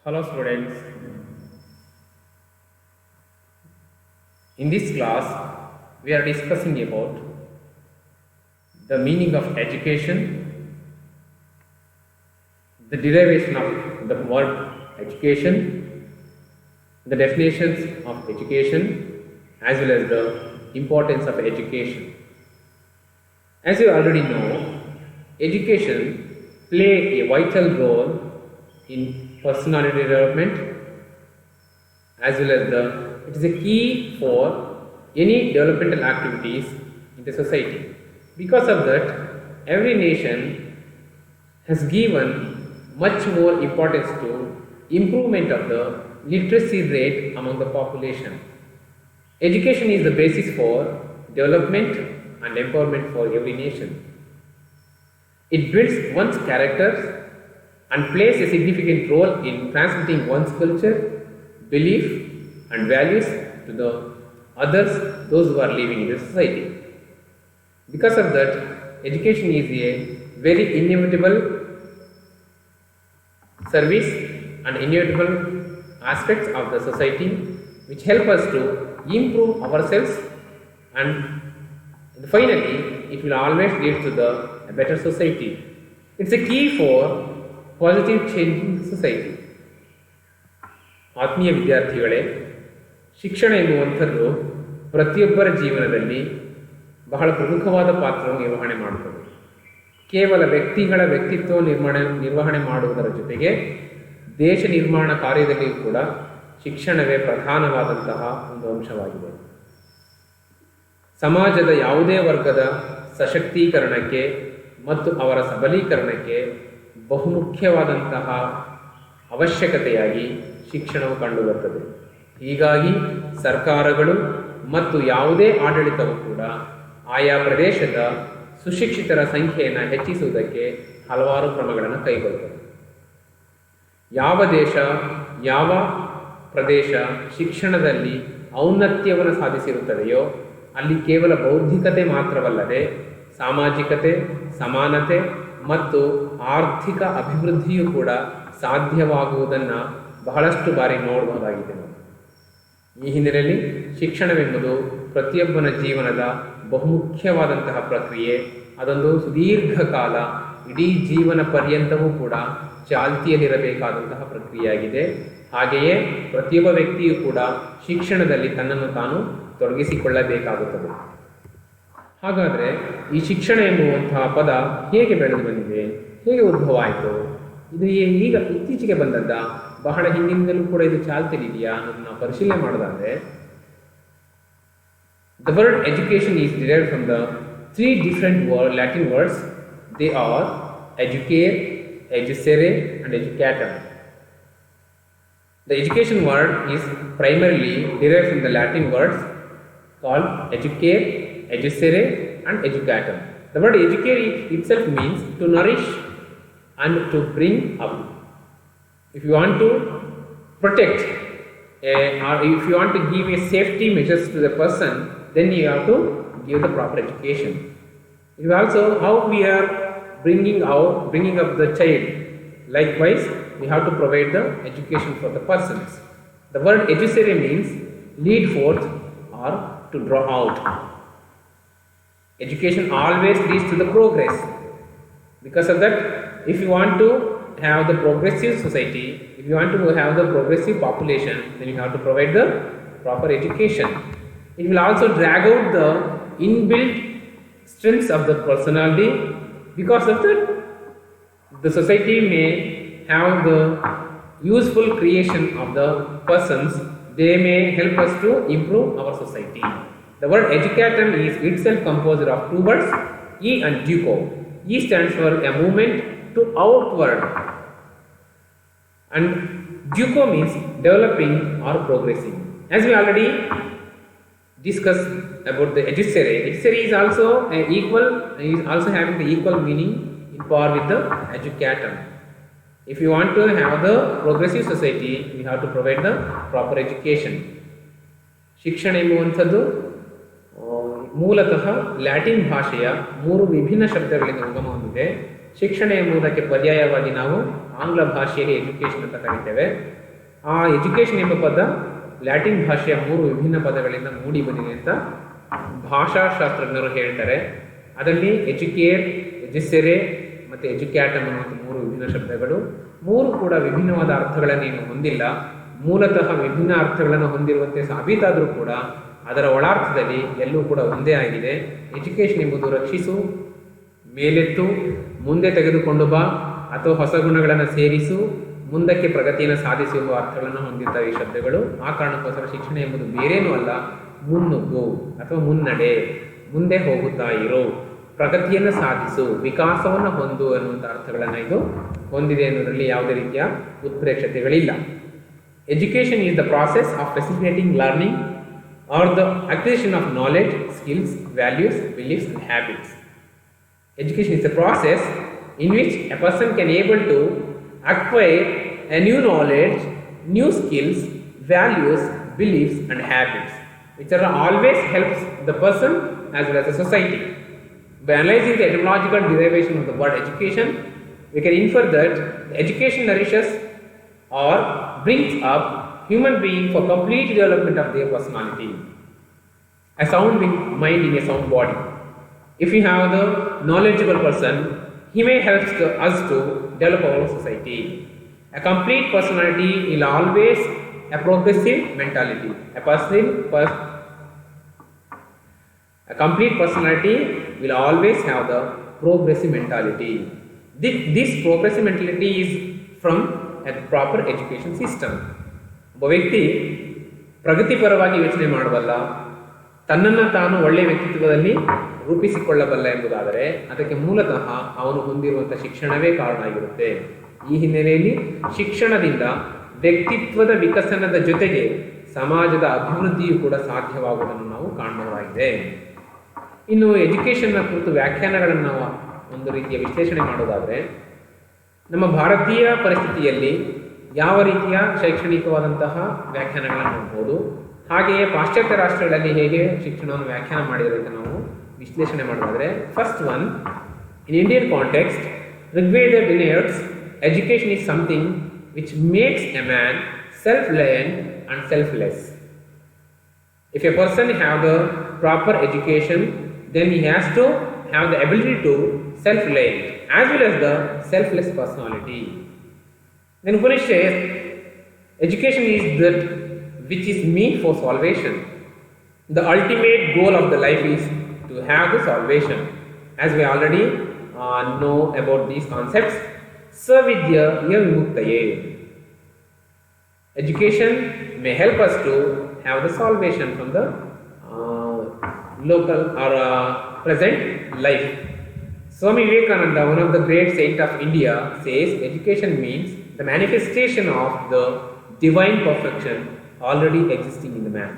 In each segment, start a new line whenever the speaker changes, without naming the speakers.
Hello students, in this class we are discussing about the meaning of education, the derivation of the word education, the definitions of education as well as the importance of education. As you already know, education play a vital role in personality development as well as it is a key for any developmental activities in the society. Because of that, every nation has given much more importance to improvement of the literacy rate among the population. Education is the basis for development and empowerment for every nation. It builds one's character and plays a significant role in transmitting one's culture, belief and values to the others, those who are living in the society. Because of that, education is a very inevitable service and inevitable aspects of the society which help us to improve ourselves, and finally it will always lead to a better society. It's a key for positive change in society. ಆತ್ಮೀಯ ವಿದ್ಯಾರ್ಥಿಗಳೇ, ಶಿಕ್ಷಣ ಎನ್ನುವಂಥದ್ದು ಪ್ರತಿಯೊಬ್ಬರ ಜೀವನದಲ್ಲಿ ಬಹಳ ಪ್ರಮುಖವಾದ ಪಾತ್ರವನ್ನು ನಿರ್ವಹಣೆ ಮಾಡುತ್ತದೆ. ಕೇವಲ ವ್ಯಕ್ತಿಗಳ ವ್ಯಕ್ತಿತ್ವ ನಿರ್ವಹಣೆ ಮಾಡುವುದರ ಜೊತೆಗೆ ದೇಶ ನಿರ್ಮಾಣ ಕಾರ್ಯದಲ್ಲಿಯೂ ಕೂಡ ಶಿಕ್ಷಣವೇ ಪ್ರಧಾನವಾದಂತಹ ಒಂದು ಅಂಶವಾಗಿದೆ. ಸಮಾಜದ ಯಾವುದೇ ವರ್ಗದ ಸಶಕ್ತೀಕರಣಕ್ಕೆ ಮತ್ತು ಅವರ ಸಬಲೀಕರಣಕ್ಕೆ ಬಹುಮುಖ್ಯವಾದಂತಹ ಅವಶ್ಯಕತೆಯಾಗಿ ಶಿಕ್ಷಣವು ಕಂಡುಬರುತ್ತದೆ. ಹೀಗಾಗಿ ಸರ್ಕಾರಗಳು ಮತ್ತು ಯಾವುದೇ ಆಡಳಿತವು ಕೂಡ ಆಯಾ ಪ್ರದೇಶದ ಸುಶಿಕ್ಷಿತರ ಸಂಖ್ಯೆಯನ್ನು ಹೆಚ್ಚಿಸುವುದಕ್ಕೆ ಹಲವಾರು ಕ್ರಮಗಳನ್ನು ಕೈಗೊಳ್ಳುತ್ತದೆ. ಯಾವ ದೇಶ, ಯಾವ ಪ್ರದೇಶ ಶಿಕ್ಷಣದಲ್ಲಿ ಔನ್ನತ್ಯವನ್ನು ಸಾಧಿಸಿರುತ್ತದೆಯೋ ಅಲ್ಲಿ ಕೇವಲ ಬೌದ್ಧಿಕತೆ ಮಾತ್ರವಲ್ಲದೆ ಸಾಮಾಜಿಕತೆ, ಸಮಾನತೆ ಮತ್ತು ಆರ್ಥಿಕ ಅಭಿವೃದ್ಧಿಯೂ ಕೂಡ ಸಾಧ್ಯವಾಗುವುದನ್ನು ಬಹಳಷ್ಟು ಬಾರಿ ನೋಡಬಹುದಾಗಿದೆ. ಈ ಹಿನ್ನೆಲೆಯಲ್ಲಿ ಶಿಕ್ಷಣವೆಂಬುದು ಪ್ರತಿಯೊಬ್ಬನ ಜೀವನದ ಬಹುಮುಖ್ಯವಾದಂತಹ ಪ್ರಕ್ರಿಯೆ. ಅದೊಂದು ಸುದೀರ್ಘ ಕಾಲ, ಇಡೀ ಜೀವನ ಪರ್ಯಂತವೂ ಕೂಡ ಚಾಲ್ತಿಯಲ್ಲಿರಬೇಕಾದಂತಹ ಪ್ರಕ್ರಿಯೆಯಾಗಿದೆ. ಹಾಗೆಯೇ ಪ್ರತಿಯೊಬ್ಬ ವ್ಯಕ್ತಿಯೂ ಕೂಡ ಶಿಕ್ಷಣದಲ್ಲಿ ತನ್ನನ್ನು ತಾನು ತೊಡಗಿಸಿಕೊಳ್ಳಬೇಕಾಗುತ್ತದೆ. ಹಾಗಾದರೆ ಈ ಶಿಕ್ಷಣ ಎಂಬುವಂತಹ ಪದ ಹೇಗೆ ಬೆಳೆದು ಬಂದಿದೆ, ಹೇಗೆ ಉದ್ಭವ ಆಯಿತು, ಇದು ಈಗ ಇತ್ತೀಚೆಗೆ ಬಂದದ್ದ, ಬಹಳ ಹಿಂದಿನಿಂದಲೂ ಕೂಡ ಇದು ಚಾಲ್ತಿಯಲ್ಲಿದೆಯಾ ಅನ್ನೋದನ್ನ ನಾವು ಪರಿಶೀಲನೆ ಮಾಡೋದಾದರೆ, the word education is derived from the three different Latin words. They are educare, educere and educatum. The education word is primarily derived from the Latin words called educare, educere and educatum. The word educare itself means to nourish and to bring up. If you want to protect or if you want to give a safety measures to the person, then you have to give the proper education. If also how we are bringing up the child, likewise we have to provide the education for the persons. The word educere means lead forth or to draw out. Education always leads to the progress. Because of that, if you want to have the progressive society, if you want to have the progressive population, then you have to provide the proper education. It will also drag out the inbuilt strengths of the personality. Because of that, the society may have the useful creation of the persons. They may help us to improve our society. The word educatum is itself composed of two words, E and duco. E stands for a movement to outward and duco means developing or progressing. As we already discussed about the educere, educere is also having the equal meaning in par with the educatum. If you want to have the progressive society, we have to provide the proper education. ಶಿಕ್ಷಣ ಎಂಬುವಂಥದ್ದು ಮೂಲತಃ Latin ಭಾಷೆಯ ಮೂರು ವಿಭಿನ್ನ ಶಬ್ದಗಳಿಂದ ಉಗಮ ಹೊಂದಿದೆ. ಶಿಕ್ಷಣ ಎಂಬುದಕ್ಕೆ ಪರ್ಯಾಯವಾಗಿ ನಾವು ಆಂಗ್ಲ ಭಾಷೆಯಲ್ಲಿ ಎಜುಕೇಷನ್ ಅಂತ ಕರಿತೇವೆ. ಆ ಎಜುಕೇಷನ್ ಎಂಬ ಪದ ಲ್ಯಾಟಿನ್ ಭಾಷೆಯ 3 ವಿಭಿನ್ನ ಪದಗಳಿಂದ ಮೂಡಿ ಬಂದಿದೆ ಅಂತ ಭಾಷಾಶಾಸ್ತ್ರಜ್ಞರು ಹೇಳ್ತಾರೆ. ಅದರಲ್ಲಿ ಎಜುಕೇರ್, ಎಜುಸೆರೆ ಮತ್ತು ಎಜುಕ್ಯಾಟಮ್ ಅನ್ನುವಂಥ 3 ವಿಭಿನ್ನ ಶಬ್ದಗಳು. 3 ಕೂಡ ವಿಭಿನ್ನವಾದ ಅರ್ಥಗಳನ್ನೇನು ಹೊಂದಿಲ್ಲ. ಮೂಲತಃ ವಿಭಿನ್ನ ಅರ್ಥಗಳನ್ನು ಹೊಂದಿರುವಂತೆ ಸಾಬೀತಾದರೂ ಕೂಡ ಅದರ ಒಳಾರ್ಥದಲ್ಲಿ ಎಲ್ಲೂ ಕೂಡ ಒಂದೇ ಆಗಿದೆ. ಎಜುಕೇಷನ್ ಎಂಬುದು ರಕ್ಷಿಸು, ಮೇಲೆತ್ತು, ಮುಂದೆ ತೆಗೆದುಕೊಂಡು ಬಾ ಅಥವಾ ಹೊಸ ಗುಣಗಳನ್ನು ಸೇರಿಸು, ಮುಂದಕ್ಕೆ ಪ್ರಗತಿಯನ್ನು ಸಾಧಿಸು ಎಂಬ ಅರ್ಥಗಳನ್ನು ಹೊಂದಿರ್ತವೆ ಈ ಶಬ್ದಗಳು. ಆ ಕಾರಣಕ್ಕೋಸ್ಕರ ಶಿಕ್ಷಣ ಎಂಬುದು ಬೇರೇನೂ ಅಲ್ಲ, ಮುನ್ನುಗ್ಗು ಅಥವಾ ಮುನ್ನಡೆ, ಮುಂದೆ ಹೋಗುತ್ತಾ ಇರು, ಪ್ರಗತಿಯನ್ನು ಸಾಧಿಸು, ವಿಕಾಸವನ್ನು ಹೊಂದು ಅನ್ನುವಂಥ ಅರ್ಥಗಳನ್ನು ಇದು ಹೊಂದಿದೆ ಅನ್ನೋದರಲ್ಲಿ ಯಾವುದೇ ರೀತಿಯ ಉತ್ಪ್ರೇಕ್ಷತೆಗಳಿಲ್ಲ. Education is the process of facilitating learning or the acquisition of knowledge, skills, values, beliefs and habits. Education is a process in which a person can able to acquire a new knowledge, new skills, values, beliefs and habits, which are always helps the person as well as the society. By analyzing the etymological derivation of the word education, we can infer that education nourishes or brings up human being for complete development of their personality. A sound mind in a sound body. If we have the knowledgeable person, he may help us to develop our society. A complete personality will always a progressive mentality. A complete personality will always have the progressive mentality. This progressive mentality is from a proper education system. ಒಬ್ಬ ವ್ಯಕ್ತಿ ಪ್ರಗತಿಪರವಾಗಿ ಯೋಚನೆ ಮಾಡಬಲ್ಲ, ತನ್ನನ್ನು ತಾನು ಒಳ್ಳೆಯ ವ್ಯಕ್ತಿತ್ವದಲ್ಲಿ ರೂಪಿಸಿಕೊಳ್ಳಬಲ್ಲ ಎಂಬುದಾದರೆ ಅದಕ್ಕೆ ಮೂಲತಃ ಅವನು ಹೊಂದಿರುವಂಥ ಶಿಕ್ಷಣವೇ ಕಾರಣ ಆಗಿರುತ್ತೆ. ಈ ಹಿನ್ನೆಲೆಯಲ್ಲಿ ಶಿಕ್ಷಣದಿಂದ ವ್ಯಕ್ತಿತ್ವದ ವಿಕಸನದ ಜೊತೆಗೆ ಸಮಾಜದ ಅಭಿವೃದ್ಧಿಯೂ ಕೂಡ ಸಾಧ್ಯವಾಗುವುದನ್ನು ನಾವು ಕಾಣಬಹುದಾಗಿದೆ. ಇನ್ನು ಎಜುಕೇಷನ್ನ ಕುರಿತು ವ್ಯಾಖ್ಯಾನಗಳನ್ನು ನಾವು ಒಂದು ರೀತಿಯ ವಿಶ್ಲೇಷಣೆ ಮಾಡೋದಾದರೆ, ನಮ್ಮ ಭಾರತೀಯ ಪರಿಸ್ಥಿತಿಯಲ್ಲಿ ಯಾವ ರೀತಿಯ ಶೈಕ್ಷಣಿಕವಾದಂತಹ ವ್ಯಾಖ್ಯಾನಗಳನ್ನು ನೋಡ್ಬೋದು, ಹಾಗೆಯೇ ಪಾಶ್ಚಾತ್ಯ ರಾಷ್ಟ್ರಗಳಲ್ಲಿ ಹೇಗೆ ಶಿಕ್ಷಣವನ್ನು ವ್ಯಾಖ್ಯಾನ ಮಾಡಿದರೆ ಅಂತ ನಾವು ವಿಶ್ಲೇಷಣೆ ಮಾಡೋದಾದರೆ, first one, in Indian context, Rigveda denotes education is something which makes a man self-reliant and selfless. If a person have the proper education, then he has to have the ability to self-reliant as well as the selfless personality. Then Upanishad says, education is that which is meant for salvation. The ultimate goal of the life is to have the salvation. As we already know about these concepts, Savidya Yavimuktaye. Education may help us to have the salvation from the local or present life. Swami Vivekananda, one of the great saints of India, says education means the manifestation of the divine perfection already existing in the man.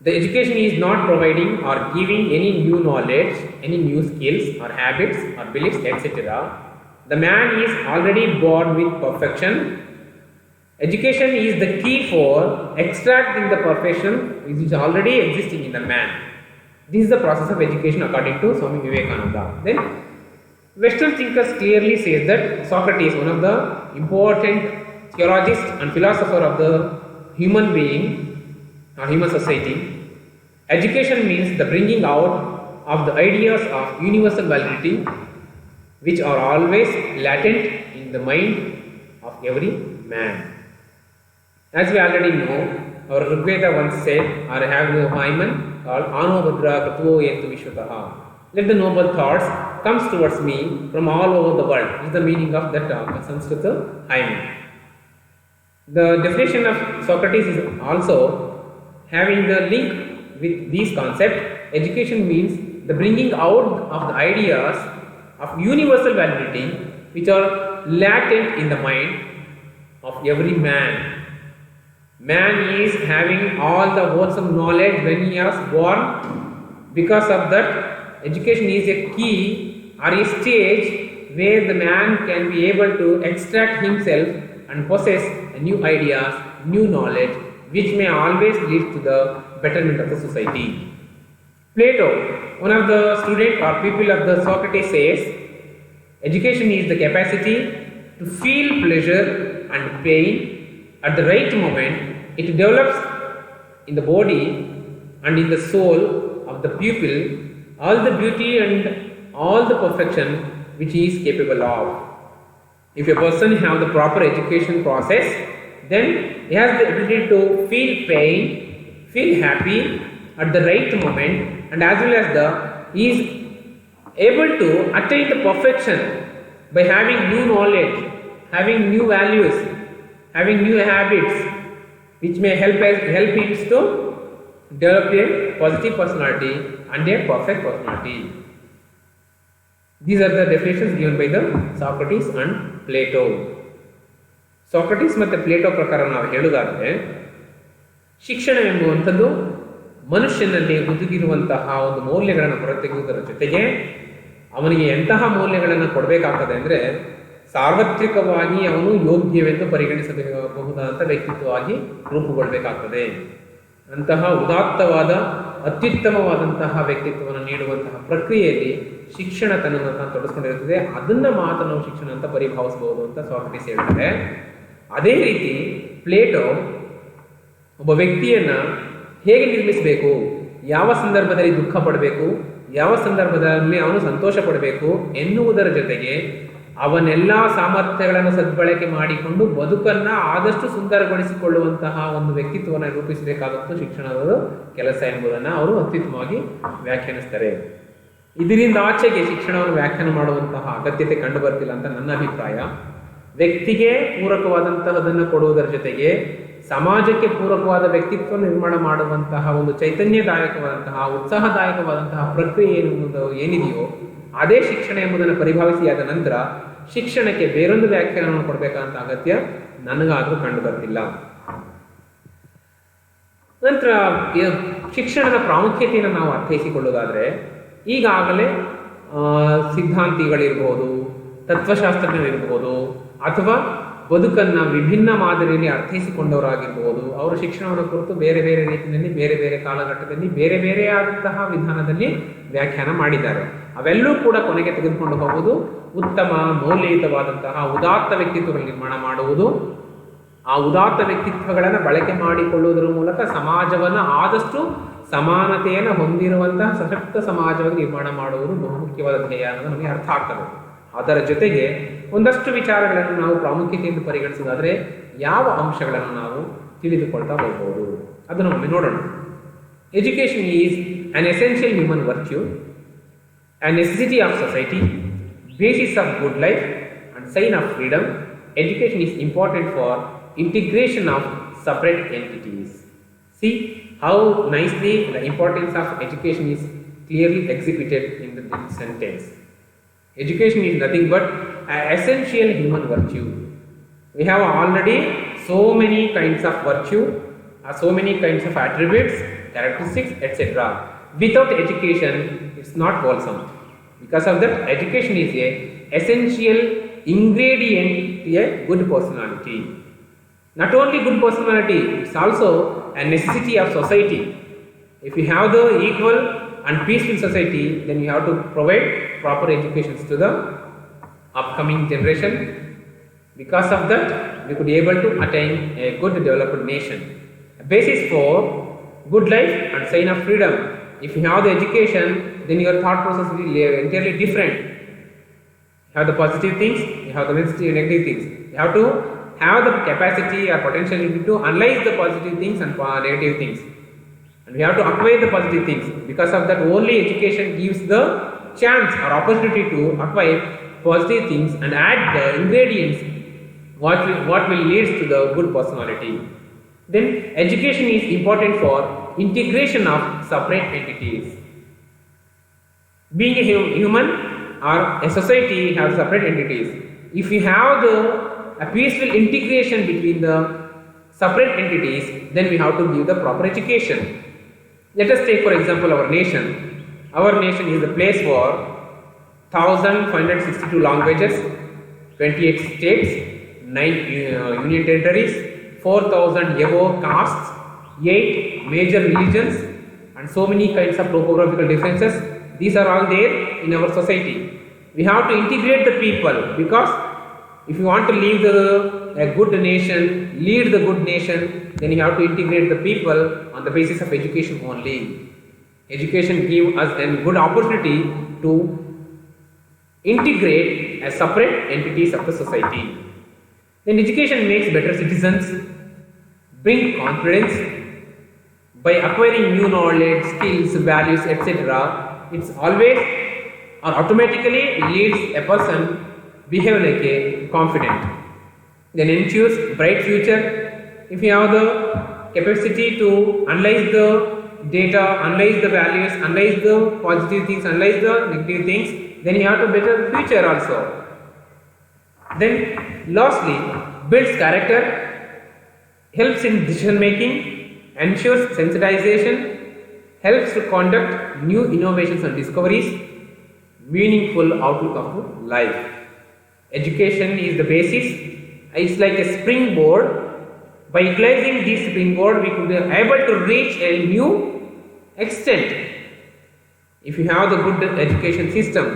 The education is not providing or giving any new knowledge, any new skills or habits or beliefs, etc. The man is already born with perfection. Education is the key for extracting the perfection which is already existing in the man. This is the process of education according to Swami Vivekananda. Then Western thinkers clearly say that Socrates, one of the important theologists and philosopher of the human being or human society, education means the bringing out of the ideas of universal validity which are always latent in the mind of every man. As we already know, our Rigveda once said, or have the Hyman called Anobhadra Katvo Yentu Vishwataha. Let the noble thoughts comes towards me from all over the world. This is the meaning of that Sanskrit Hyman. The definition of Socrates is also having the link with these concepts. Education means the bringing out of the ideas of universal validity which are latent in the mind of every man. Man is having all the wholesome knowledge when he was born. Because of that, education is a key or a stage where the man can be able to extract himself and possess new ideas, new knowledge, which may always lead to the betterment of the society. Plato one of the student or people of the Socrates says, education is the capacity to feel pleasure and pain at the right moment. It develops in the body and in the soul of the pupil all the beauty and all the perfection which he is capable of. If a person has the proper education process, then he has the ability to feel pain, feel happy at the right moment, and as well as he is able to attain the perfection by having new knowledge, having new values, having new habits, which may help him to develop a positive personality and a perfect personality. These are the definitions given by the Socrates and Plato. Socrates ಮತ್ತು Plato ಪ್ರಕಾರ ನಾವು ಹೇಳುವುದಾದರೆ, ಶಿಕ್ಷಣ ಎಂಬುವಂಥದ್ದು ಮನುಷ್ಯನಲ್ಲಿ ಹುದುಗಿರುವಂತಹ ಒಂದು ಮೌಲ್ಯಗಳನ್ನು ಹೊರತೆಗೆಯುವುದರ ಜೊತೆಗೆ ಅವನಿಗೆ ಎಂತಹ ಮೌಲ್ಯಗಳನ್ನು ಕೊಡಬೇಕಾಗ್ತದೆ ಅಂದರೆ, ಸಾರ್ವತ್ರಿಕವಾಗಿ ಅವನು ಯೋಗ್ಯವೆಂದು ಪರಿಗಣಿಸಬಹುದಾದಂಥ ವ್ಯಕ್ತಿತ್ವವಾಗಿ ರೂಪುಗೊಳ್ಳಬೇಕಾಗ್ತದೆ. ಅಂತಹ ಉದಾತ್ತವಾದ ಅತ್ಯುತ್ತಮವಾದಂತಹ ವ್ಯಕ್ತಿತ್ವವನ್ನು ನೀಡುವಂತಹ ಪ್ರಕ್ರಿಯೆಯಲ್ಲಿ ಶಿಕ್ಷಣ ತನ್ನನ್ನು ತೊಡಗಿಸ್ಕೊಂಡಿರುತ್ತದೆ. ಅದನ್ನು ಮಾತ್ರ ನಾವು ಶಿಕ್ಷಣ ಅಂತ ಪರಿಭಾವಿಸಬಹುದು ಅಂತ ಸಾಕ್ರಟೀಸ್ ಹೇಳ್ತಾರೆ. ಅದೇ ರೀತಿ ಪ್ಲೇಟೋ ಒಬ್ಬ ವ್ಯಕ್ತಿಯನ್ನು ಹೇಗೆ ನಿರ್ಮಿಸಬೇಕು, ಯಾವ ಸಂದರ್ಭದಲ್ಲಿ ದುಃಖ ಪಡಬೇಕು, ಯಾವ ಸಂದರ್ಭದಲ್ಲಿ ಅವನು ಸಂತೋಷ ಪಡಬೇಕು ಎನ್ನುವುದರ ಜೊತೆಗೆ ಅವನೆಲ್ಲ ಸಾಮರ್ಥ್ಯಗಳನ್ನು ಸದ್ಬಳಕೆ ಮಾಡಿಕೊಂಡು ಬದುಕನ್ನು ಆದಷ್ಟು ಸುಂದರಗೊಳಿಸಿಕೊಳ್ಳುವಂತಹ ಒಂದು ವ್ಯಕ್ತಿತ್ವವನ್ನು ರೂಪಿಸಬೇಕಾದದ್ದು ಶಿಕ್ಷಣದ ಕೆಲಸ ಎಂಬುದನ್ನು ಅವರು ಅತ್ಯುತ್ತಮವಾಗಿ ವ್ಯಾಖ್ಯಾನಿಸ್ತಾರೆ. ಇದರಿಂದ ಆಚೆಗೆ ಶಿಕ್ಷಣವನ್ನು ವ್ಯಾಖ್ಯಾನ ಮಾಡುವಂತಹ ಅಗತ್ಯತೆ ಕಂಡು ಬರ್ತಿಲ್ಲ ಅಂತ ನನ್ನ ಅಭಿಪ್ರಾಯ. ವ್ಯಕ್ತಿಗೆ ಪೂರಕವಾದಂತಹದನ್ನು ಕೊಡುವುದರ ಜೊತೆಗೆ ಸಮಾಜಕ್ಕೆ ಪೂರಕವಾದ ವ್ಯಕ್ತಿತ್ವ ನಿರ್ಮಾಣ ಮಾಡುವಂತಹ ಒಂದು ಚೈತನ್ಯದಾಯಕವಾದಂತಹ ಉತ್ಸಾಹದಾಯಕವಾದಂತಹ ಪ್ರಕ್ರಿಯೆ ಏನಿದೆಯೋ ಅದೇ ಶಿಕ್ಷಣ ಎಂಬುದನ್ನು ಪರಿಭಾವಿಸಿಯಾದ ನಂತರ ಶಿಕ್ಷಣಕ್ಕೆ ಬೇರೊಂದು ವ್ಯಾಖ್ಯಾನವನ್ನು ಕೊಡಬೇಕಂತ ಅಗತ್ಯ ನನಗಾದರೂ ಕಂಡು ಬರ್ತಿಲ್ಲ. ನಂತರ ಶಿಕ್ಷಣದ ಪ್ರಾಮುಖ್ಯತೆಯನ್ನು ನಾವು ಅರ್ಥೈಸಿಕೊಳ್ಳುವುದಾದರೆ, ಈಗಾಗಲೇ ಸಿದ್ಧಾಂತಿಗಳಿರ್ಬೋದು, ತತ್ವಶಾಸ್ತ್ರಜ್ಞರಿರ್ಬೋದು, ಅಥವಾ ಬದುಕನ್ನು ವಿಭಿನ್ನ ಮಾದರಿಯಲ್ಲಿ ಅರ್ಥೈಸಿಕೊಂಡವರಾಗಿರ್ಬೋದು, ಅವರು ಶಿಕ್ಷಣವನ್ನು ಕುರಿತು ಬೇರೆ ಬೇರೆ ರೀತಿಯಲ್ಲಿ ಬೇರೆ ಬೇರೆ ಕಾಲಘಟ್ಟದಲ್ಲಿ ಬೇರೆ ಬೇರೆ ಆದಂತಹ ವಿಧಾನದಲ್ಲಿ ವ್ಯಾಖ್ಯಾನ ಮಾಡಿದ್ದಾರೆ. ಅವೆಲ್ಲೂ ಕೂಡ ಕೊನೆಗೆ ತೆಗೆದುಕೊಂಡು ಹೋಗುವುದು ಉತ್ತಮ ಮೌಲ್ಯಯುತವಾದಂತಹ ಉದಾತ್ತ ವ್ಯಕ್ತಿತ್ವಗಳ ನಿರ್ಮಾಣ ಮಾಡುವುದು, ಆ ಉದಾತ್ತ ವ್ಯಕ್ತಿತ್ವಗಳನ್ನು ಬಳಕೆ ಮಾಡಿಕೊಳ್ಳುವುದರ ಮೂಲಕ ಸಮಾಜವನ್ನು ಆದಷ್ಟು ಸಮಾನತೆಯನ್ನು ಹೊಂದಿರುವಂತಹ ಸಶಕ್ತ ಸಮಾಜವಾಗಿ ನಿರ್ಮಾಣ ಮಾಡುವುದು ಬಹುಮುಖ್ಯವಾದ ಧ್ಯೇಯ ಅನ್ನೋದು ನಮಗೆ ಅರ್ಥ ಆಗ್ತದೆ. ಅದರ ಜೊತೆಗೆ ಒಂದಷ್ಟು ವಿಚಾರಗಳನ್ನು ನಾವು ಪ್ರಾಮುಖ್ಯತೆಯಿಂದ ಪರಿಗಣಿಸೋದಾದರೆ ಯಾವ ಅಂಶಗಳನ್ನು ನಾವು ತಿಳಿದುಕೊಳ್ತಾ ಹೋಗ್ಬೋದು ಅದನ್ನು ಒಮ್ಮೆ ನೋಡೋಣ. Education is on essential human virtue, a necessity of society, basis of good life and sign of freedom. Education is important for integration of separate entities. See how nicely the importance of education is clearly exhibited in the sentence. Education is nothing but an essential human virtue. We have already so many kinds of virtue, so many kinds of attributes, characteristics, etc. Without education, it's not wholesome. Because of that, education is a essential ingredient to a good personality. Not only good personality, it's also a necessity of society. If you have the equal and peaceful society, then you have to provide proper educations to the upcoming generation. Because of that, we could be able to attain a good developed nation. A basis for good life and sign of freedom. If you have the education, then your thought process will be entirely different. You have the positive things, you have the negative things. You have to have the capacity or potential to analyze the positive things and negative things. And we have to acquire the positive things. Because of that, only education gives the chance or opportunity to acquire positive things and add the ingredients what will lead to the good personality. Then education is important for integration of separate entities. Being a human or a society has separate entities. If we have a peaceful integration between the separate entities, then we have to give the proper education. Let us take for example our nation. Our nation is the place for 1562 languages, 28 states, 9 union territories, 4000 above castes, 8 major religions, and so many kinds of topographical differences, These are all there in our society. We have to integrate the people, because if you want to lead a good nation, then you have to integrate the people on the basis of education only. Education gives us a good opportunity to integrate as separate entities of the society. Then education makes better citizens, bring confidence by acquiring new knowledge, skills, values, etc. It's always or automatically leads a person behave like a confident. Then ensures bright future. If you have the capacity to analyze the data, analyze the values, analyze the positive things, analyze the negative things, then you have to better future also. Then lastly, builds character, helps in decision making, ensures sensitization, helps to conduct new innovations and discoveries, meaningful outlook of life. Education is the basis. It's like a springboard. By utilizing this springboard, we could be able to reach a new extent. If you have the good education system,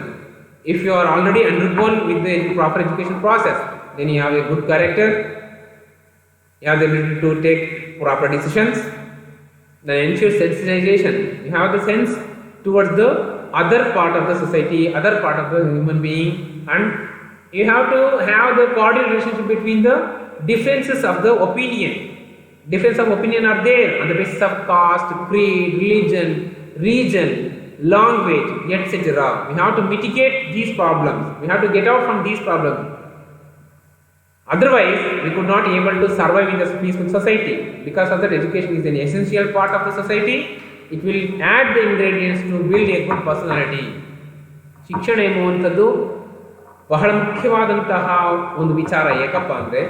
if you are already undergone with the proper education process, then you have a good character, you have the ability to take proper decisions, then ensure sensitization. You have the sense towards the other part of the society, other part of the human being, and you have to have the cordial relationship between the differences of the opinion. Difference of opinion are there on the basis of caste, creed, religion, region, language, etc. We have to mitigate these problems. We have to get out from these problems. Otherwise, we could not be able to survive in the peaceful society. Because of that, education is an essential part of the society. It will add the ingredients to build a good personality. ಶಿಕ್ಷಣ ಎನ್ನುವಂಥದ್ದು ಬಹಳ ಮುಖ್ಯವಾದಂತಹ ಒಂದು ವಿಚಾರ. ಏಕಪ್ಪ ಅಂದರೆ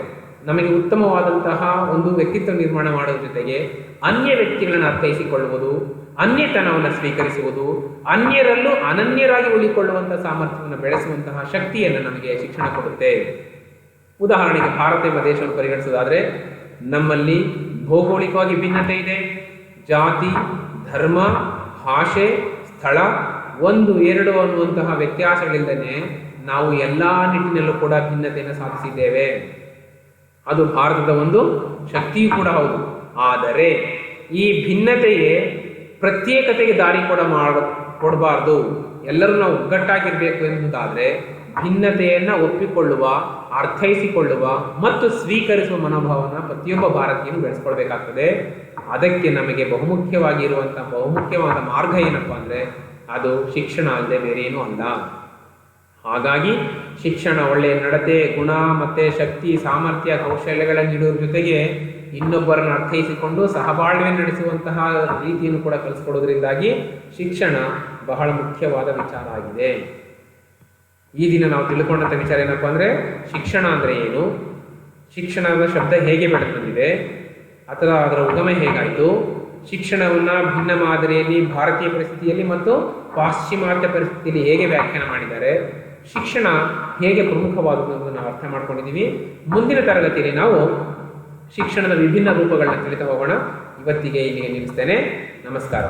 ನಮಗೆ ಉತ್ತಮವಾದಂತಹ ಒಂದು ವ್ಯಕ್ತಿತ್ವ ನಿರ್ಮಾಣ ಮಾಡೋದ್ರ ಜೊತೆಗೆ ಅನ್ಯ ವ್ಯಕ್ತಿಗಳನ್ನು ಅರ್ಥೈಸಿಕೊಳ್ಳುವುದು, ಅನ್ಯತನವನ್ನು ಸ್ವೀಕರಿಸುವುದು, ಅನ್ಯರಲ್ಲೂ ಅನನ್ಯರಾಗಿ ಉಳಿಕೊಳ್ಳುವಂತಹ ಸಾಮರ್ಥ್ಯವನ್ನು ಬೆಳೆಸುವಂತಹ ಶಕ್ತಿಯನ್ನು ನಮಗೆ ಶಿಕ್ಷಣ ಕೊಡುತ್ತೆ. ಉದಾಹರಣೆಗೆ ಭಾರತ ಎಂಬ ದೇಶವನ್ನು ಪರಿಗಣಿಸೋದಾದರೆ ನಮ್ಮಲ್ಲಿ ಭೌಗೋಳಿಕವಾಗಿ ಭಿನ್ನತೆ ಇದೆ. ಜಾತಿ, ಧರ್ಮ, ಭಾಷೆ, ಸ್ಥಳ, 1, 2 ಅನ್ನುವಂತಹ ವ್ಯತ್ಯಾಸಗಳಿಂದಲೇ ನಾವು ಎಲ್ಲ ನಿಟ್ಟಿನಲ್ಲೂ ಕೂಡ ಭಿನ್ನತೆಯನ್ನು ಸಾಧಿಸಿದ್ದೇವೆ. ಅದು ಭಾರತದ ಒಂದು ಶಕ್ತಿಯೂ ಕೂಡ ಹೌದು. ಆದರೆ ಈ ಭಿನ್ನತೆಯೇ ಪ್ರತ್ಯೇಕತೆಗೆ ದಾರಿ ಕೊಡಬಾರ್ದು. ಎಲ್ಲರೂ ನಾವು ಒಗ್ಗಟ್ಟಾಗಿರಬೇಕು ಎಂಬುದಾದರೆ ಭಿನ್ನತೆಯನ್ನು ಒಪ್ಪಿಕೊಳ್ಳುವ, ಅರ್ಥೈಸಿಕೊಳ್ಳುವ ಮತ್ತು ಸ್ವೀಕರಿಸುವ ಮನೋಭಾವನ ಪ್ರತಿಯೊಬ್ಬ ಭಾರತೀಯನು ಬೆಳೆಸ್ಕೊಳ್ಬೇಕಾಗ್ತದೆ. ಅದಕ್ಕೆ ನಮಗೆ ಬಹುಮುಖ್ಯವಾದ ಮಾರ್ಗ ಏನಪ್ಪ ಅಂದರೆ ಅದು ಶಿಕ್ಷಣ ಅಲ್ಲದೆ ಬೇರೇನೂ ಅಲ್ಲ. ಹಾಗಾಗಿ ಶಿಕ್ಷಣ ಒಳ್ಳೆಯ ನಡತೆ, ಗುಣ ಮತ್ತು ಶಕ್ತಿ, ಸಾಮರ್ಥ್ಯ, ಕೌಶಲ್ಯಗಳನ್ನು ನೀಡುವ ಜೊತೆಗೆ ಇನ್ನೊಬ್ಬರನ್ನು ಅರ್ಥೈಸಿಕೊಂಡು ಸಹಬಾಳ್ವೆ ನಡೆಸುವಂತಹ ರೀತಿಯನ್ನು ಕೂಡ ಕಲಿಸ್ಕೊಡೋದ್ರಿಂದಾಗಿ ಶಿಕ್ಷಣ ಬಹಳ ಮುಖ್ಯವಾದ ವಿಚಾರ ಆಗಿದೆ. ಈ ದಿನ ನಾವು ತಿಳ್ಕೊಂಡಂಥ ವಿಚಾರ ಏನಪ್ಪ ಅಂದರೆ ಶಿಕ್ಷಣ ಅಂದರೆ ಏನು, ಶಿಕ್ಷಣದ ಶಬ್ದ ಹೇಗೆ ಬೆಳೆದು ಬಂದಿದೆ, ಅಥವಾ ಅದರ ಉಗಮ ಹೇಗಾಯಿತು, ಶಿಕ್ಷಣವನ್ನು ಭಿನ್ನ ಮಾದರಿಯಲ್ಲಿ ಭಾರತೀಯ ಪರಿಸ್ಥಿತಿಯಲ್ಲಿ ಮತ್ತು ಪಾಶ್ಚಿಮಾತ್ಯ ಪರಿಸ್ಥಿತಿಯಲ್ಲಿ ಹೇಗೆ ವ್ಯಾಖ್ಯಾನ ಮಾಡಿದ್ದಾರೆ, ಶಿಕ್ಷಣ ಹೇಗೆ ಪ್ರಮುಖವಾದುದನ್ನು ನಾವು ಅರ್ಥ ಮಾಡ್ಕೊಂಡಿದ್ದೀವಿ. ಮುಂದಿನ ತರಗತಿಯಲ್ಲಿ ನಾವು ಶಿಕ್ಷಣದ ವಿಭಿನ್ನ ರೂಪಗಳನ್ನ ತಿಳಿತಾ ಹೋಗೋಣ. ಇವತ್ತಿಗೆ ಇಲ್ಲಿಗೆ ನಿಲ್ಲಿಸ್ತೇನೆ. ನಮಸ್ಕಾರ.